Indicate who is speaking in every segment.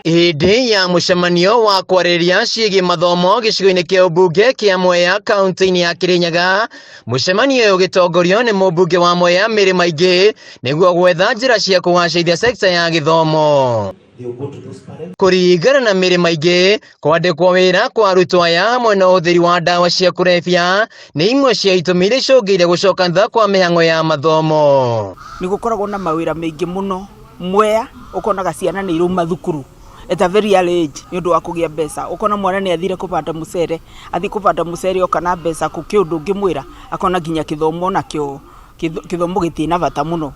Speaker 1: Hĩndĩ ya mũcemanio wa kwarĩrĩria ciĩgiĩ mathomo gĩcigo-inĩ kĩa ũmbunge kĩa Mwea kaunti-inĩ ya Kirinyaga, mũcemanio ũyũ ũgĩtongorio nĩ mũmbunge wa Mwea Mary Maingĩ nĩguo gwetha njĩra cia kũgacĩrithia sekta ya gĩthomo. Kũringana na Mary Maingĩ, kwandĩkwo wĩra kwa arutwo aya hamwe na ũhũthĩri wa ndawa cia kũrebia nĩ imwe cia itũmi iria icũngĩrĩirie gũcoka thutha kwa mĩhang'o ya mathomo.
Speaker 2: Nĩ gũkoragwo na mawĩra maingĩ mũno Mwea, ũkonaga ciana nĩ irauma thukuru at a very early age nĩ ũndũ wa kũgĩa mbeca. Ũkona mwana nĩ athire kũbanda mũcere, athiĩ kũbanda mũcere oka na mbeca kũkĩ ũndũ ũngĩmwĩra akona nginya kĩthomo nakĩo kĩthomo gĩtina bata mũno.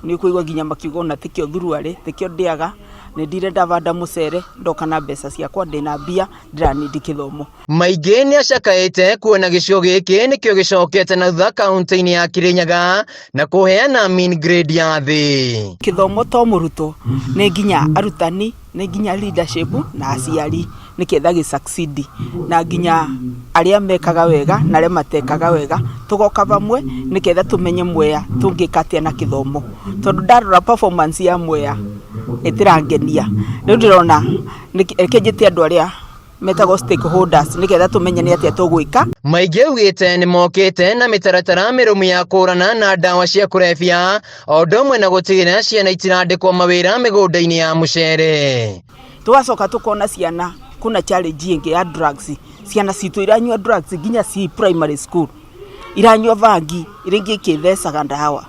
Speaker 2: Nĩ kũigua nginya makiuga ona tikĩo thuruarĩ tikĩo ndĩaga nĩ ndire ndabanda mũcere ndoka na mbeca ciakwa ndĩna mbia ndĩranindi kĩthomo. Maingĩ nĩ acakaĩte kuona gĩcigo gĩkĩ nĩkĩo gĩcokete na thutha kaunti-inĩ ya Kirinyaga na kũheana mean grade ya thĩ. Kĩthomo to mũrutwo nĩ nginya arutani, nĩ nginya leadership na aciari nĩkĩetha gĩ-succeed na nginya arĩa mekaga wega na arĩa matekaga wega tũgoka bamwe nĩkĩetha tũmenye Mwea tũngĩka atĩa na kĩthomo, tondũ ndarora performance ya Mwea ĩtirangenia. Rĩu ndĩrona kĩnjĩte andũ arĩa metagwo stakeholders nĩkĩetha tũmenye nĩ atĩa tũgwĩka. Maingĩ augĩte nĩ mokĩte na mĩtaratara mĩrũmu ya kũrana na ndawa cia kũrebia o ũndũ ũmwe na gũtigĩrĩra ciana itirandĩkwo mawĩra mĩgũnda-inĩ ya mũcere. Tũgacoka tũkona ciana kuna challenge ingĩ ya drugs. Ciana citũ iranyua drugs nginya ci primary school, iranyua bangi iringi kĩthecaga ndawa.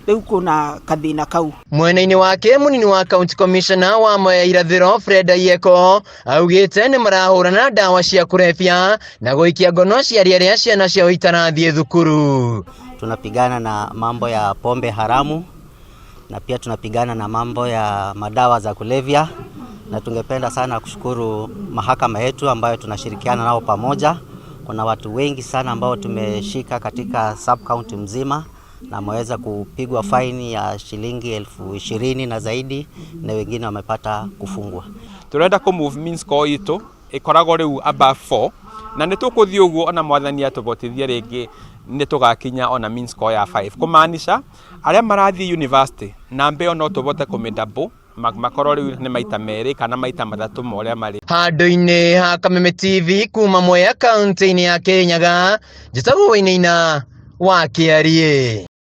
Speaker 2: Rĩu kuna kathina kau. Mwena-inĩ wake munini wa county commissioner wa Mwea irathĩro Fred Ayeko augĩte nĩ marahũrana ndawa cia kũrebia na gũikia ngono ciari arĩa ciana ciao itarathiĩ thukuru.
Speaker 3: Tunapigana na mambo ya pombe haramu na pia tunapigana na mambo ya madawa za kulevya, na tungependa sana kushukuru mahakama yetu ambayo tunashirikiana nao pamoja. Kuna watu wengi sana ambao tumeshika katika sub county mzima na wameweza kupigwa faini ya shilingi 20,000 na zaidi, na wengine wamepata kufungwa.
Speaker 4: Turenda ku move mean score itu ikoragwo riu above 4 na nitukuthii uguo ona mwathani atubotithie ringi nitugakinya ona mean score ya 5, kumaanisha aria marathi university na mbeo no tubote kumidouble makorwo riu ni maita merĩ kana maita mathatu moria mari. Handũ-inĩ ha Kameme TV kuma Mwea kaunti-inĩ ya Kirinyaga, njĩtagwo Wainaina wa Kĩarie.